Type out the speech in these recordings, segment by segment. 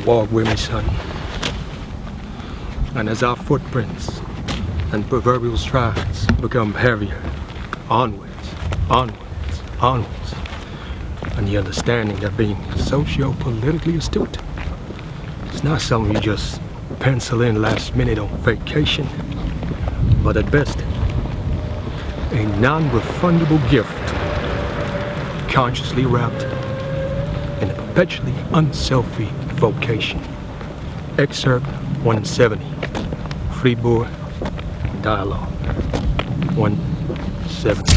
Walk with me, son. And as our footprints and proverbial strides become heavier, onwards, onwards, onwards, and the understanding that being socio-politically astute is not something you just pencil in last minute on vacation, but at best, a non-refundable gift, consciously wrapped in a perpetually unselfie vocation. Excerpt 170, Frietboerism, Dya Logue, 170.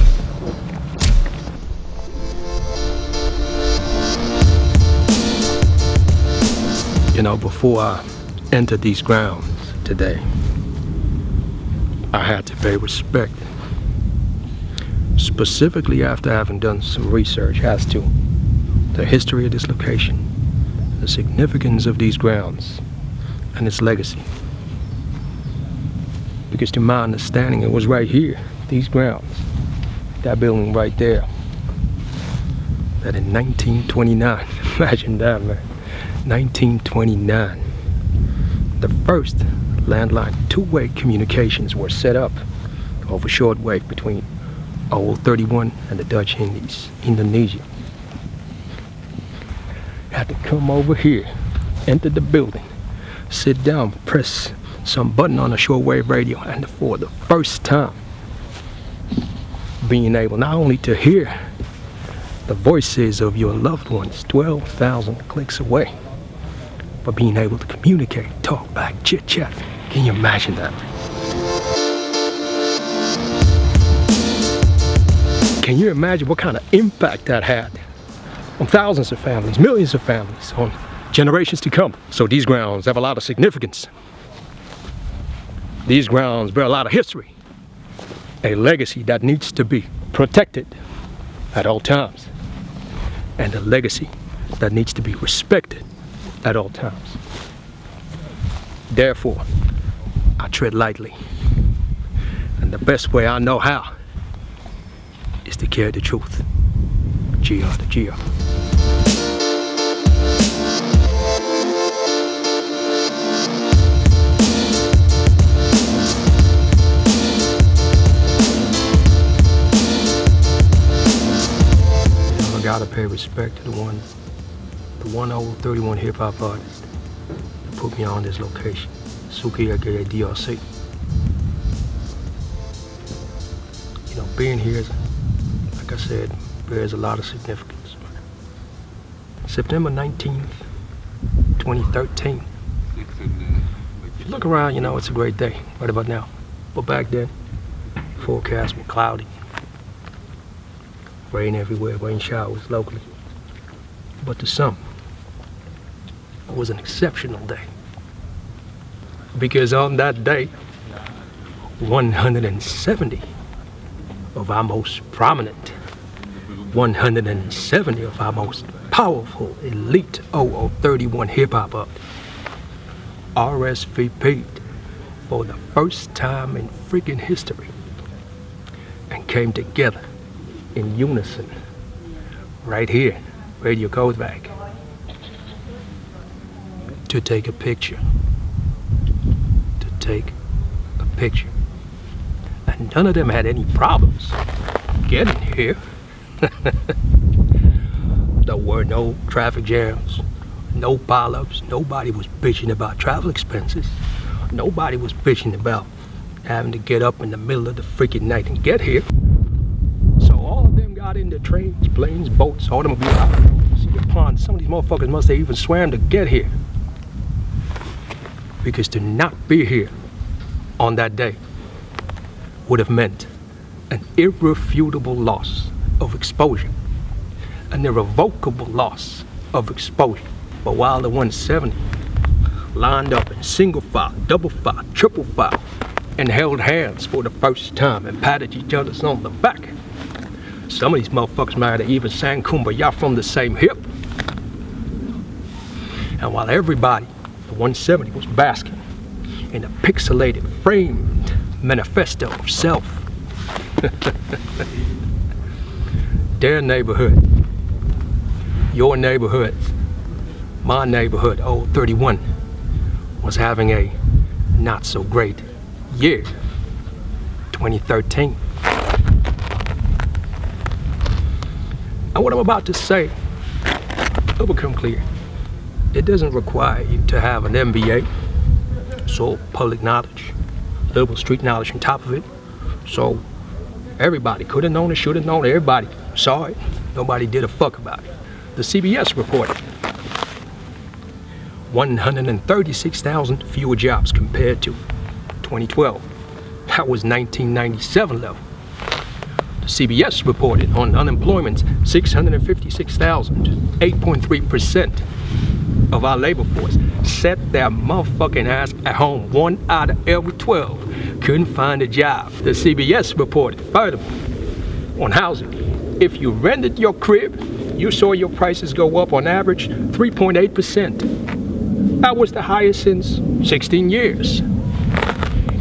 You know, before I entered these grounds today, I had to pay respect, specifically after having done some research as to the history of this location, the significance of these grounds, and its legacy. Because to my understanding, it was right here, these grounds, that building right there, that in 1929, imagine that, man, 1929, the first landline two-way communications were set up over shortwave between Old 31 and the Dutch Indies, Indonesia. Had to come over here, enter the building, sit down, press some button on a shortwave radio, and for the first time being able not only to hear the voices of your loved ones 12,000 clicks away, but being able to communicate, talk back, chit chat. Can you imagine that? Can you imagine what kind of impact that had on thousands of families, millions of families, on generations to come? So these grounds have a lot of significance. These grounds bear a lot of history, a legacy that needs to be protected at all times, and a legacy that needs to be respected at all times. Therefore, I tread lightly, and the best way I know how is to carry the truth. Dya to Dya. I gotta pay respect to the one old 31 hip hop artist that put me on this location, Suki aka DRC. You know, being here, like I said, bears a lot of significance. September 19th, 2013. If you look around, you know, it's a great day right about now. But back then, forecast was cloudy. Rain everywhere, rain showers locally. But to some, it was an exceptional day. Because on that day, 170 of our most prominent, 170 of our most powerful, elite 0031 hip-hop artists RSVP'd for the first time in freaking history and came together in unison right here, Radio Kootwijk, to take a picture. To take a picture. And none of them had any problems getting here. There were no traffic jams, no pileups. Nobody was bitching about travel expenses. Nobody was bitching about having to get up in the middle of the freaking night and get here. So all of them got into trains, planes, boats, automobiles. I don't know, see the pond. Some of these motherfuckers must have even swam to get here. Because to not be here on that day would have meant an irrefutable loss of exposure, an irrevocable loss of exposure. But while the 170 lined up in single file, double file, triple file, and held hands for the first time and patted each other on the back, some of these motherfuckers might have even sang Kumbaya from the same hip. And while everybody, the 170, was basking in a pixelated, framed manifesto of self, their neighborhood, your neighborhoods, my neighborhood, Old 31, was having a not so great year, 2013. And what I'm about to say will become clear. It doesn't require you to have an MBA, so public knowledge, little street knowledge on top of it. So everybody could have known it, should have known it, everybody saw it. Nobody did a fuck about it. The CBS reported 136,000 fewer jobs compared to 2012. That was 1997 level. The CBS reported on unemployment 656,000, 8.3% of our labor force set their motherfucking ass at home. 1 out of every 12 couldn't find a job. The CBS reported furthermore on housing. If you rented your crib, you saw your prices go up on average 3.8%. That was the highest since 16 years.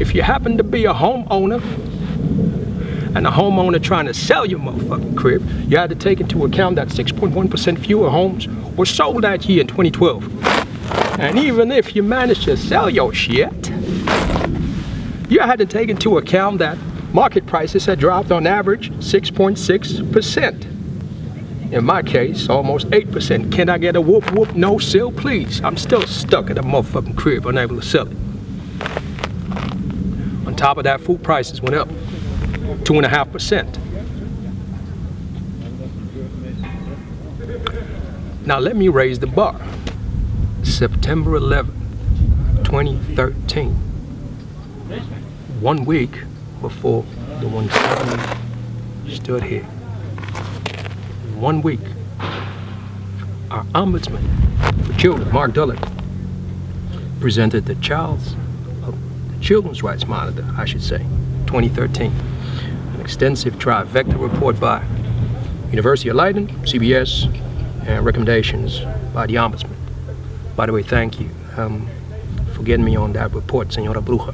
If you happen to be a homeowner and a homeowner trying to sell your motherfucking crib, you had to take into account that 6.1% fewer homes were sold that year in 2012. And even if you managed to sell your shit, you had to take into account that market prices had dropped on average 6.6%. In my case, almost 8%. Can I get a whoop whoop no sale, please? I'm still stuck at a motherfucking crib, unable to sell it. On top of that, food prices went up 2.5%. Now let me raise the bar. September 11, 2013. 1 week before the 170 stood here. 1 week, our Ombudsman for Children, Mark Dullock, presented the Children's Rights Monitor, 2013. An extensive trifecta report by University of Leiden, CBS, and recommendations by the Ombudsman. By the way, thank you for getting me on that report, Senora Bruja.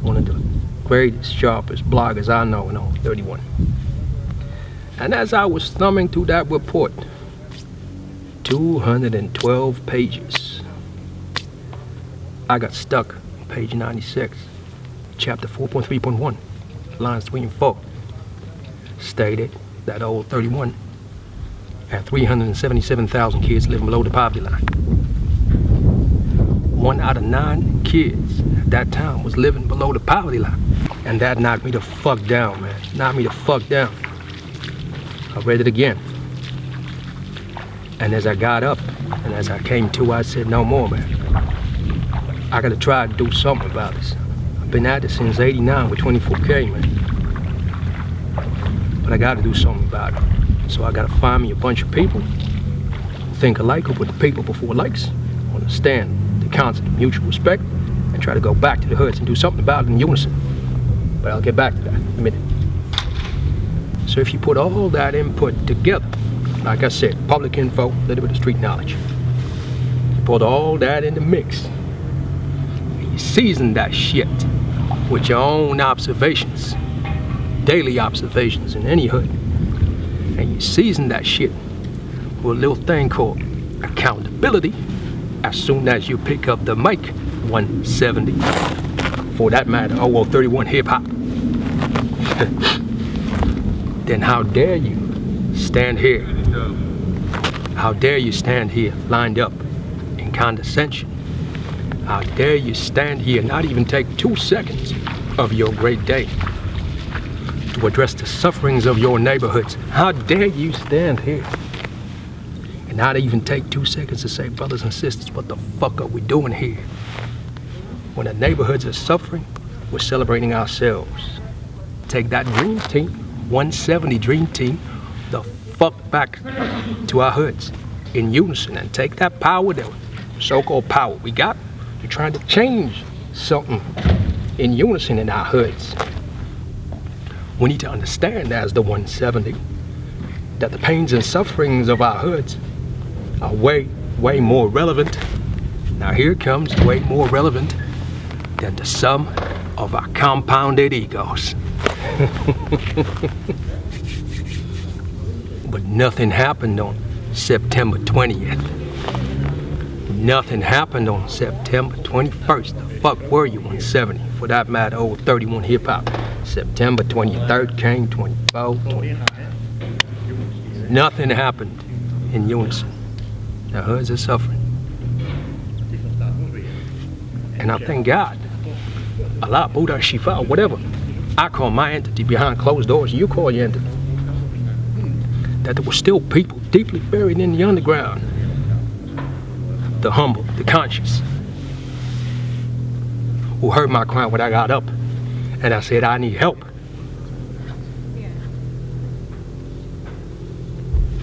One of the greatest, sharpest bloggers I know in all 31. And as I was thumbing through that report, 212 pages, I got stuck on page 96, chapter 4.3.1, lines 3 and 4, stated that Old 31 had 377,000 kids living below the poverty line. 1 out of 9 kids at that time was living below the poverty line. And that knocked me the fuck down, man. Knocked me the fuck down. I read it again. And as I got up and as I came to, I said, no more, man. I gotta try to do something about this. I've been at it since '89 with 24K, man. But I gotta do something about it. So I gotta find me a bunch of people who think alike, who put the people before likes, understand the concept of mutual respect, and try to go back to the hoods and do something about it in unison. But I'll get back to that in a minute. So if you put all that input together, like I said, public info, a little bit of street knowledge, you put all that in the mix, and you season that shit with your own observations, daily observations in any hood, and you season that shit with a little thing called accountability as soon as you pick up the mic, 170, for that matter, 0031 hip-hop. Then how dare you stand here? How dare you stand here lined up in condescension? How dare you stand here, not even take 2 seconds of your great day to address the sufferings of your neighborhoods? How dare you stand here and not even take 2 seconds to say, brothers and sisters, what the fuck are we doing here? When the neighborhoods are suffering, we're celebrating ourselves. Take that dream team, 170 dream team, the fuck back to our hoods in unison and take that power, that so-called power we got. We're trying to change something in unison in our hoods. We need to understand as the 170 that the pains and sufferings of our hoods are way, way more relevant. Now here comes way more relevant than the sum of our compounded egos. But nothing happened on September 20th. Nothing happened on September 21st. The fuck were you on 70? For that matter, old 31 hip hop. September 23rd came, 24th, 25th. Nothing happened in unison. The hoods are suffering. And I thank God. Allah, Buddha, Shifa, whatever. I call my entity behind closed doors, you call your entity. That there were still people deeply buried in the underground. The humble, the conscious, who heard my cry when I got up and I said, I need help.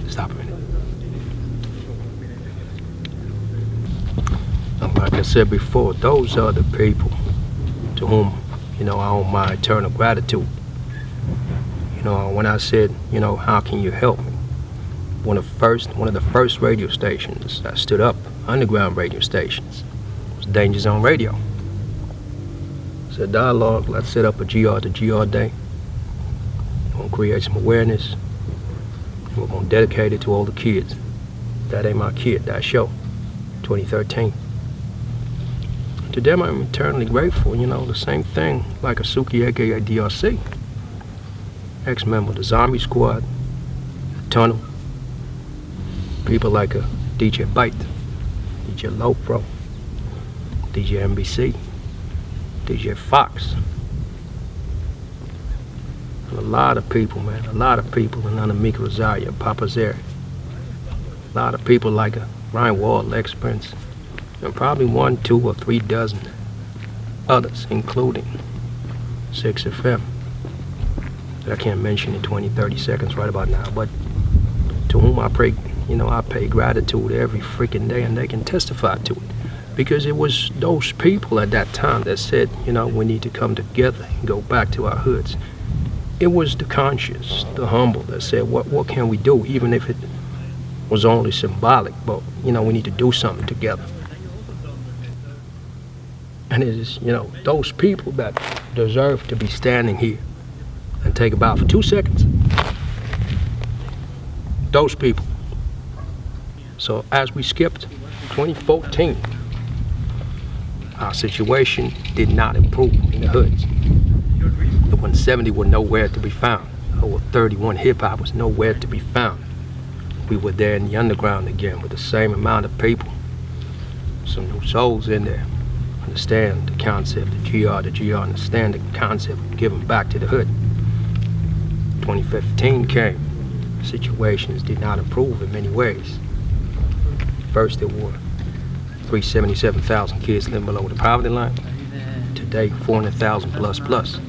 Stop a minute. Like I said before, those are the people to whom, I owe my eternal gratitude. When I said, how can you help me? One of the first radio stations that stood up, underground radio stations, was Danger Zone Radio. I said, Dya Logue, let's set up a GR to GR day. We're gonna create some awareness, and we're gonna dedicate it to all the kids. That ain't my kid, that show, 2013. To them, I'm eternally grateful, the same thing like a Suki, aka DRC. Ex-member of the Zombie Squad, the Tunnel, people like a DJ Byte, DJ Low Pro, DJ NBC, DJ Fox. And a lot of people, man, a lot of people in Anamika Rosario, Papa Zeri. A lot of people like a Ryan Wall, Lex Prince, and probably 1, 2, or 3 dozen others, including 6FM. That I can't mention in 20, 30 seconds right about now, but to whom I pray, I pay gratitude every freaking day, and they can testify to it. Because it was those people at that time that said, we need to come together and go back to our hoods. It was the conscious, the humble that said, what can we do, even if it was only symbolic, but, we need to do something together. And it is, those people that deserve to be standing here and take a bow for 2 seconds. Those people. So as we skipped 2014, our situation did not improve in the hoods. The 170 were nowhere to be found. Our 31 hip hop was nowhere to be found. We were there in the underground again with the same amount of people. Some new souls in there. Understand the concept of GR to GR, understand the concept of giving back to the hood. 2015 came. Situations did not improve in many ways. First, there were 377,000 kids living below the poverty line. Today, 400,000 plus.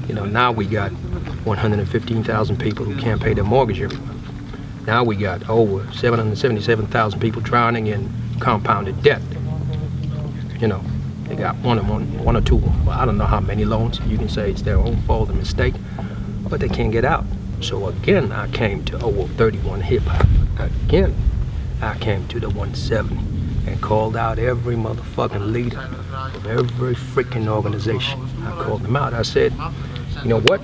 Now we got 115,000 people who can't pay their mortgage every month. Now we got over 777,000 people drowning in compounded debt. They got one or two, well, I don't know how many loans. You can say it's their own fault and mistake, but they can't get out. So again, I came to 31 hip hop. Again, I came to the 170 and called out every motherfucking leader of every freaking organization. I called them out. I said, you know what?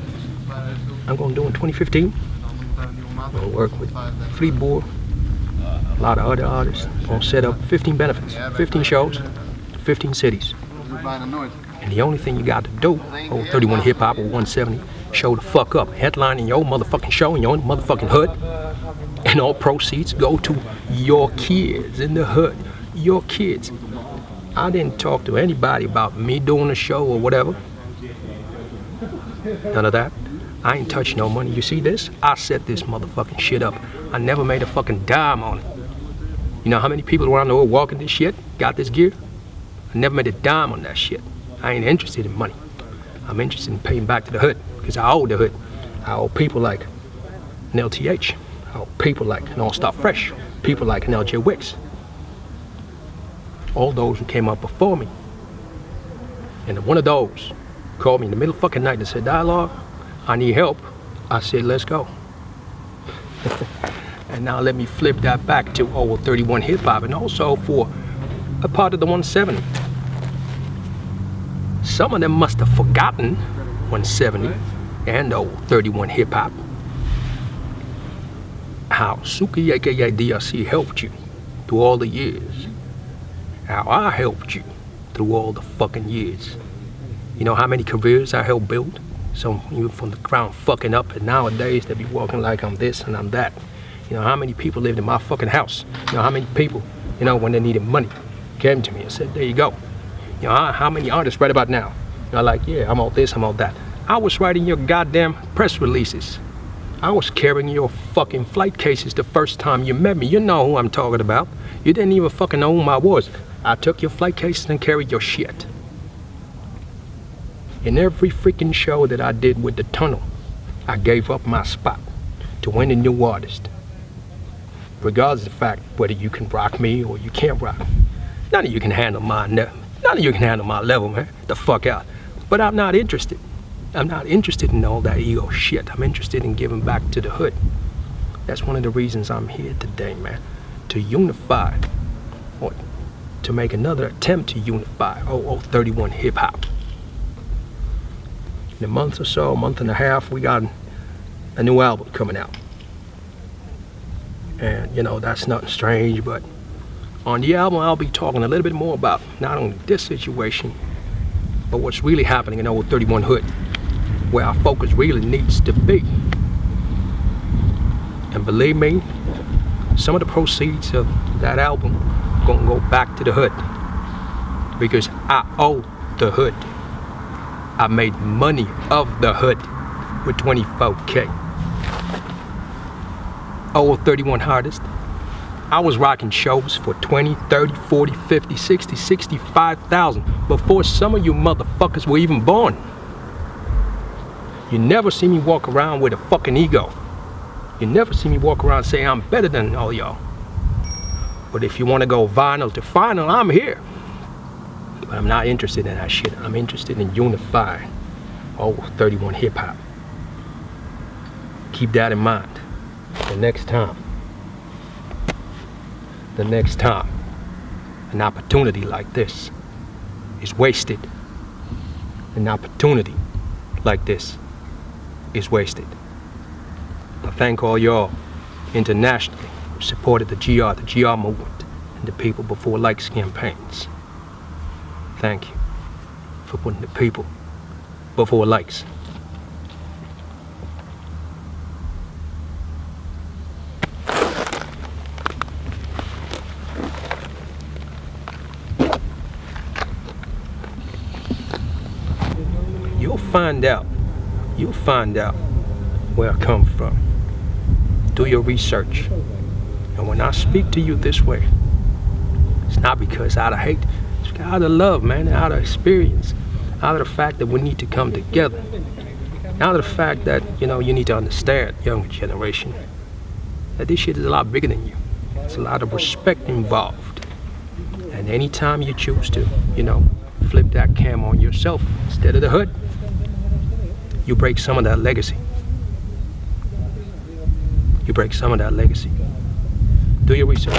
I'm gonna do in 2015. I'm gonna work with Frietboerism, a lot of other artists. I'm gonna set up 15 benefits, 15 shows, 15 cities. And the only thing you got to do, 31 hip hop or 170, show the fuck up, headlining your motherfucking show in your motherfucking hood, and all proceeds go to your kids in the hood, your kids. I didn't talk to anybody about me doing a show or whatever. None of that. I ain't touched no money. You see this? I set this motherfucking shit up. I never made a fucking dime on it. You know how many people around the world walking this shit, got this gear? I never made a dime on that shit. I ain't interested in money. I'm interested in paying back to the hood, because I owe the hood. I owe people like an LTH. I owe people like an All Star Fresh. People like an LJ Wicks. All those who came up before me. And one of those called me in the middle of fucking night and said, Dya Logue, I need help. I said, let's go. And now let me flip that back to 31 hip hop, and also for a part of the 170. Some of them must have forgotten 170 and 31 hip hop. How Suki aka DRC helped you through all the years. How I helped you through all the fucking years. You know how many careers I helped build? Some even from the ground fucking up, and nowadays they be walking like I'm this and I'm that. You know how many people lived in my fucking house? You know how many people, you know, when they needed money, came to me and said, there you go. You know how many artists right about now? You're like, yeah, I'm all this, I'm all that. I was writing your goddamn press releases. I was carrying your fucking flight cases the first time you met me. You know who I'm talking about. You didn't even fucking know who I was. I took your flight cases and carried your shit. In every freaking show that I did with the Tunnel, I gave up my spot to any new artist. Regardless of the fact whether you can rock me or you can't rock me. None of you can handle my level, man. The fuck out. But I'm not interested. I'm not interested in all that ego shit. I'm interested in giving back to the hood. That's one of the reasons I'm here today, man. To unify, or to make another attempt to unify 0031 hip hop. In a month or so, a month and a half, we got a new album coming out. And you know, that's nothing strange, but on the album I'll be talking a little bit more about not only this situation, but what's really happening in 0031 Hood, where our focus really needs to be. And believe me, some of the proceeds of that album gonna go back to the hood, because I owe the hood. I made money of the hood with 24K. 0031 artist. I was rocking shows for 20, 30, 40, 50, 60, 65,000 before some of you motherfuckers were even born. You never see me walk around with a fucking ego. You never see me walk around saying I'm better than all y'all. But if you want to go vinyl to final, I'm here. But I'm not interested in that shit. I'm interested in unifying 0031 hip hop. Keep that in mind. The next time an opportunity like this is wasted, an opportunity like this is wasted. I thank all y'all internationally who supported the GR movement, and the People Before Likes campaigns. Thank you for putting the people before likes. You'll find out where I come from. Do your research. And when I speak to you this way, it's not because out of hate, it's out of love, man, out of experience, out of the fact that we need to come together, out of the fact that, you know, you need to understand, younger generation, that this shit is a lot bigger than you. It's a lot of respect involved. And anytime you choose to, you know, flip that cam on yourself instead of the hood, you break some of that legacy. You break some of that legacy. Do your research.